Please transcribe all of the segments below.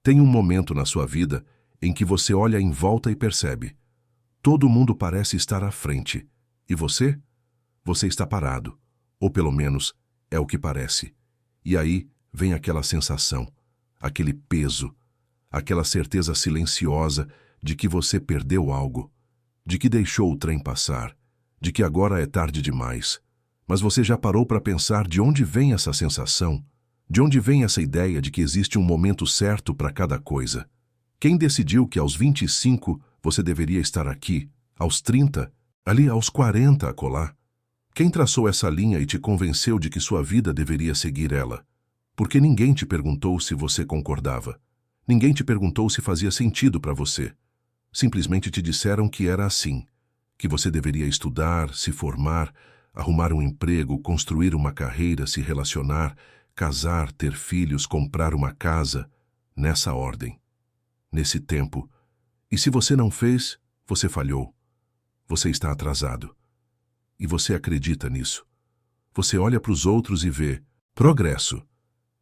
Tem um momento na sua vida em que você olha em volta e percebe: todo mundo parece estar à frente. E você? Você está parado. Ou pelo menos, é o que parece. E aí vem aquela sensação, aquele peso, aquela certeza silenciosa de que você perdeu algo, de que deixou o trem passar, de que agora é tarde demais. Mas você já parou para pensar de onde vem essa sensação? De onde vem essa ideia de que existe um momento certo para cada coisa? Quem decidiu que aos 25 você deveria estar aqui, aos 30, ali aos 40 acolá? Quem traçou essa linha e te convenceu de que sua vida deveria seguir ela? Porque ninguém te perguntou se você concordava. Ninguém te perguntou se fazia sentido para você. Simplesmente te disseram que era assim, que você deveria estudar, se formar, arrumar um emprego, construir uma carreira, se relacionar, casar, ter filhos, comprar uma casa, nessa ordem, nesse tempo. E se você não fez, você falhou. Você está atrasado. E você acredita nisso. Você olha para os outros e vê progresso,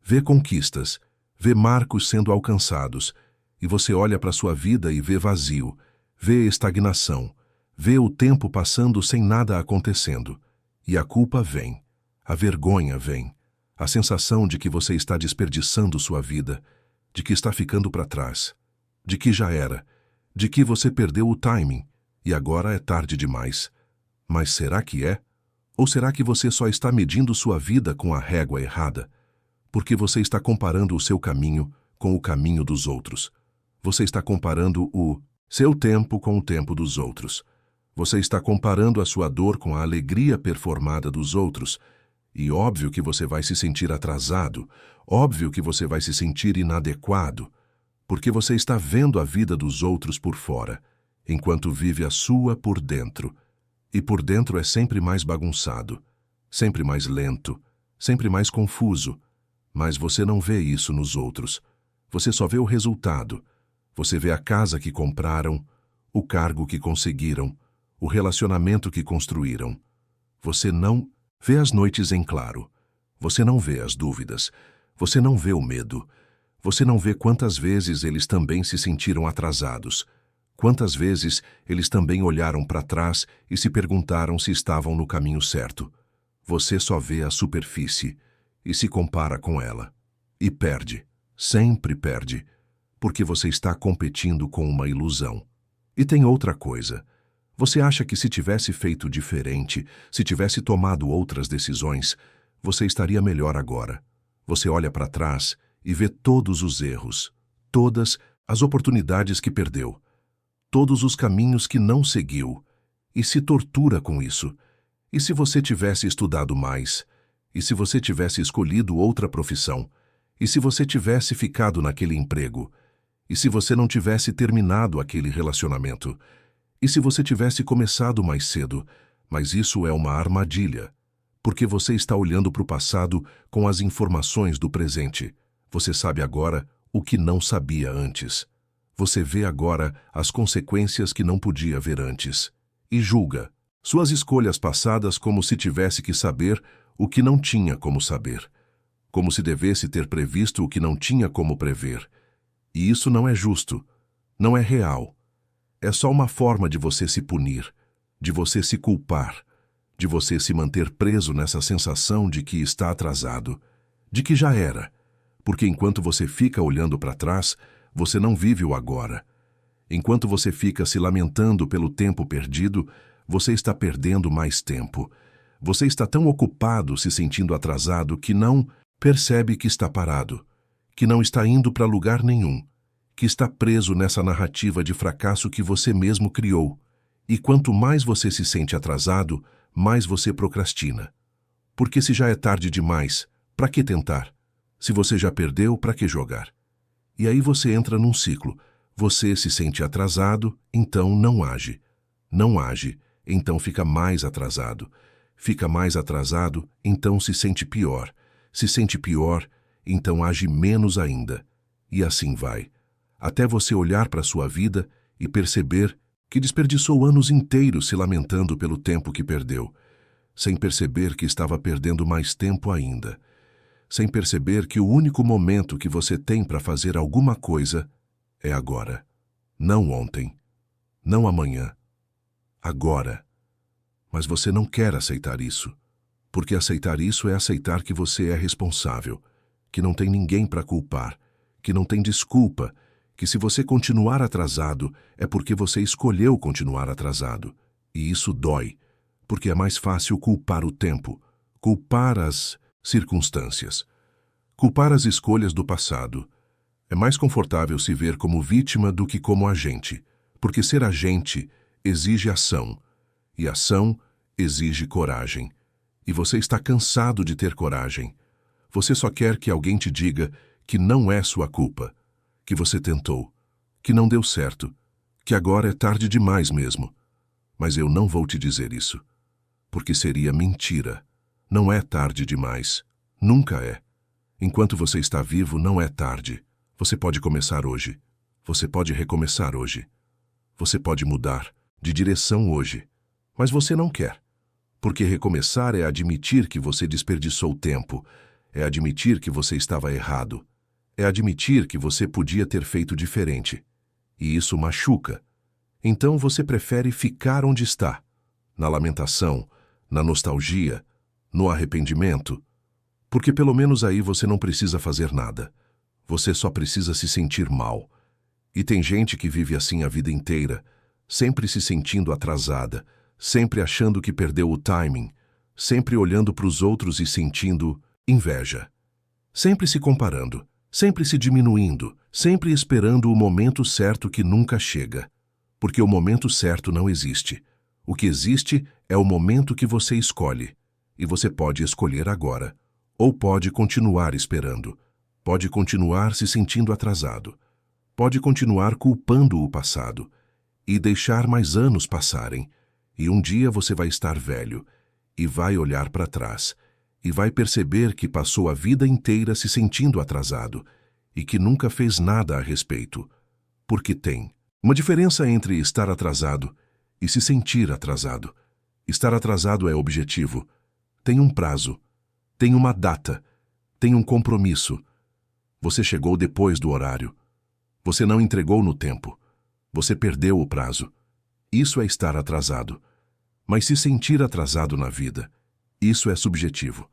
vê conquistas, vê marcos sendo alcançados, e você olha para sua vida e vê vazio, vê estagnação, vê o tempo passando sem nada acontecendo. E a culpa vem, a vergonha vem, a sensação de que você está desperdiçando sua vida, de que está ficando para trás, de que já era, de que você perdeu o timing e agora é tarde demais. Mas será que é? Ou será que você só está medindo sua vida com a régua errada? Porque você está comparando o seu caminho com o caminho dos outros. Você está comparando o seu tempo com o tempo dos outros. Você está comparando a sua dor com a alegria performada dos outros. E óbvio que você vai se sentir atrasado, óbvio que você vai se sentir inadequado, porque você está vendo a vida dos outros por fora, enquanto vive a sua por dentro. E por dentro é sempre mais bagunçado, sempre mais lento, sempre mais confuso. Mas você não vê isso nos outros. Você só vê o resultado. Você vê a casa que compraram, o cargo que conseguiram, o relacionamento que construíram. Você não vê as noites em claro. Você não vê as dúvidas. Você não vê o medo. Você não vê quantas vezes eles também se sentiram atrasados. Quantas vezes eles também olharam para trás e se perguntaram se estavam no caminho certo. Você só vê a superfície e se compara com ela. E perde, sempre perde, porque você está competindo com uma ilusão. E tem outra coisa. Você acha que se tivesse feito diferente, se tivesse tomado outras decisões, você estaria melhor agora. Você olha para trás e vê todos os erros, todas as oportunidades que perdeu, todos os caminhos que não seguiu, e se tortura com isso. E se você tivesse estudado mais? E se você tivesse escolhido outra profissão? E se você tivesse ficado naquele emprego? E se você não tivesse terminado aquele relacionamento? E se você tivesse começado mais cedo? Mas isso é uma armadilha, porque você está olhando para o passado com as informações do presente. Você sabe agora o que não sabia antes. Você vê agora as consequências que não podia ver antes. E julga suas escolhas passadas como se tivesse que saber o que não tinha como saber. Como se devesse ter previsto o que não tinha como prever. E isso não é justo, não é real. É só uma forma de você se punir, de você se culpar, de você se manter preso nessa sensação de que está atrasado, de que já era, porque enquanto você fica olhando para trás, você não vive o agora. Enquanto você fica se lamentando pelo tempo perdido, você está perdendo mais tempo. Você está tão ocupado se sentindo atrasado que não percebe que está parado, que não está indo para lugar nenhum, que está preso nessa narrativa de fracasso que você mesmo criou. E quanto mais você se sente atrasado, mais você procrastina. Porque se já é tarde demais, para que tentar? Se você já perdeu, para que jogar? E aí você entra num ciclo. Você se sente atrasado, então não age. Não age, então fica mais atrasado. Fica mais atrasado, então se sente pior. Se sente pior, então age menos ainda. E assim vai. Até você olhar para sua vida e perceber que desperdiçou anos inteiros se lamentando pelo tempo que perdeu, sem perceber que estava perdendo mais tempo ainda. sem perceber que o único momento que você tem para fazer alguma coisa é agora. Não ontem, não amanhã, agora. Mas você não quer aceitar isso, porque aceitar isso é aceitar que você é responsável, que não tem ninguém para culpar, que não tem desculpa, que se você continuar atrasado é porque você escolheu continuar atrasado. E isso dói, porque é mais fácil culpar o tempo, culpar as circunstâncias, culpar as escolhas do passado. É mais confortável se ver como vítima do que como agente, porque ser agente exige ação, e ação exige coragem. E você está cansado de ter coragem. Você só quer que alguém te diga que não é sua culpa, que você tentou, que não deu certo, que agora é tarde demais mesmo. Mas eu não vou te dizer isso, porque seria mentira. Não é tarde demais. Nunca é. Enquanto você está vivo, não é tarde. Você pode começar hoje. Você pode recomeçar hoje. Você pode mudar de direção hoje. Mas você não quer. Porque recomeçar é admitir que você desperdiçou tempo. É admitir que você estava errado. É admitir que você podia ter feito diferente. E isso machuca. Então você prefere ficar onde está, na lamentação, na nostalgia, no arrependimento, porque pelo menos aí você não precisa fazer nada. Você só precisa se sentir mal. E tem gente que vive assim a vida inteira, sempre se sentindo atrasada, sempre achando que perdeu o timing, sempre olhando para os outros e sentindo inveja, sempre se comparando, sempre se diminuindo, sempre esperando o momento certo que nunca chega. Porque o momento certo não existe. O que existe é o momento que você escolhe. E você pode escolher agora. Ou pode continuar esperando. Pode continuar se sentindo atrasado. Pode continuar culpando o passado. E deixar mais anos passarem. E um dia você vai estar velho. E vai olhar para trás. E vai perceber que passou a vida inteira se sentindo atrasado. E que nunca fez nada a respeito. Porque tem uma diferença entre estar atrasado e se sentir atrasado. Estar atrasado é objetivo. Tem um prazo. Tem uma data. Tem um compromisso. Você chegou depois do horário. Você não entregou no tempo. Você perdeu o prazo. Isso é estar atrasado. Mas se sentir atrasado na vida, isso é subjetivo.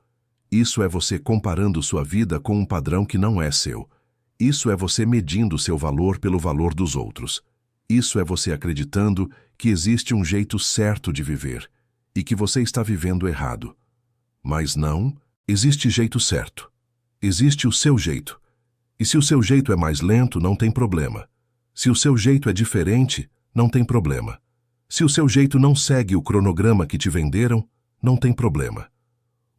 Isso é você comparando sua vida com um padrão que não é seu. Isso é você medindo seu valor pelo valor dos outros. Isso é você acreditando que existe um jeito certo de viver e que você está vivendo errado. Mas não, existe jeito certo. Existe o seu jeito. E se o seu jeito é mais lento, não tem problema. Se o seu jeito é diferente, não tem problema. Se o seu jeito não segue o cronograma que te venderam, não tem problema.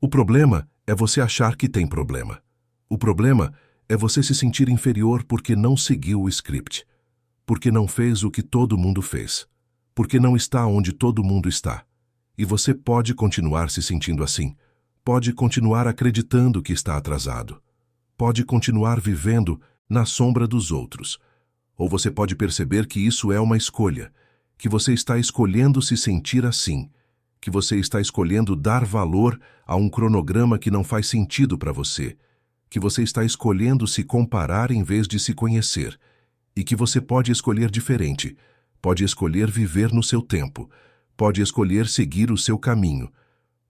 O problema é você achar que tem problema. O problema é você se sentir inferior porque não seguiu o script. Porque não fez o que todo mundo fez. Porque não está onde todo mundo está. E você pode continuar se sentindo assim. Pode continuar acreditando que está atrasado. Pode continuar vivendo na sombra dos outros. Ou você pode perceber que isso é uma escolha, que você está escolhendo se sentir assim, que você está escolhendo dar valor a um cronograma que não faz sentido para você, que você está escolhendo se comparar em vez de se conhecer, e que você pode escolher diferente, pode escolher viver no seu tempo, pode escolher seguir o seu caminho,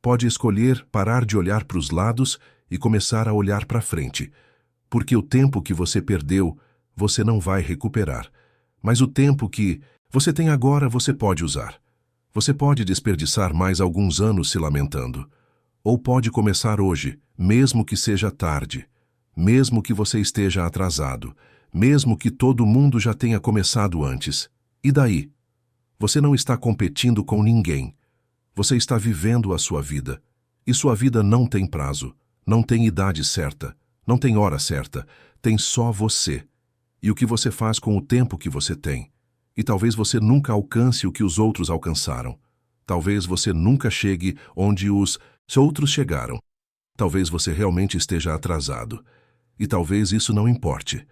pode escolher parar de olhar para os lados e começar a olhar para frente, porque o tempo que você perdeu, você não vai recuperar, mas o tempo que você tem agora você pode usar. Você pode desperdiçar mais alguns anos se lamentando, ou pode começar hoje, mesmo que seja tarde, mesmo que você esteja atrasado, mesmo que todo mundo já tenha começado antes. E daí? Você não está competindo com ninguém. Você está vivendo a sua vida. E sua vida não tem prazo, não tem idade certa, não tem hora certa, tem só você. E o que você faz com o tempo que você tem. E talvez você nunca alcance o que os outros alcançaram. Talvez você nunca chegue onde os outros chegaram. Talvez você realmente esteja atrasado. E talvez isso não importe.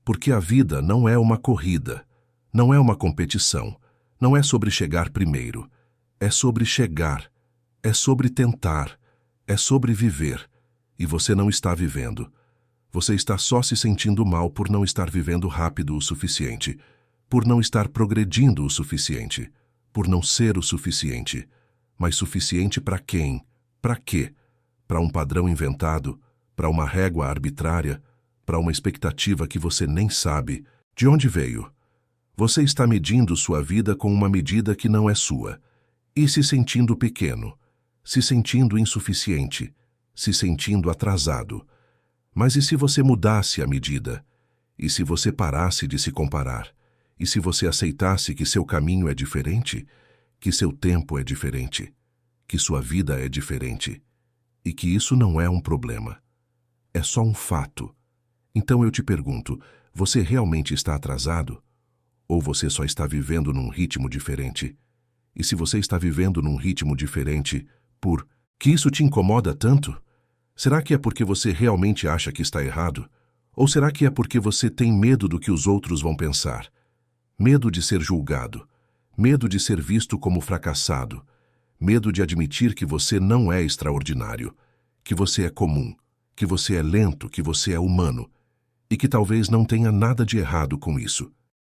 Porque a vida não é uma corrida, não é uma competição, não é sobre chegar primeiro. É sobre chegar, é sobre tentar, é sobre viver. E você não está vivendo. Você está só se sentindo mal por não estar vivendo rápido o suficiente, por não estar progredindo o suficiente, por não ser o suficiente. Mas suficiente para quem? Para quê? Para um padrão inventado? Para uma régua arbitrária? Para uma expectativa que você nem sabe de onde veio? Você está medindo sua vida com uma medida que não é sua, e se sentindo pequeno, se sentindo insuficiente, se sentindo atrasado. Mas e se você mudasse a medida? E se você parasse de se comparar? E se você aceitasse que seu caminho é diferente? Que seu tempo é diferente? Que sua vida é diferente? E que isso não é um problema. É só um fato. Então eu te pergunto, você realmente está atrasado? Ou você só está vivendo num ritmo diferente? E se você está vivendo num ritmo diferente, por que isso te incomoda tanto? Será que é porque você realmente acha que está errado? Ou será que é porque você tem medo do que os outros vão pensar? Medo de ser julgado, medo de ser visto como fracassado, medo de admitir que você não é extraordinário, que você é comum, que você é lento, que você é humano, e que talvez não tenha nada de errado com isso.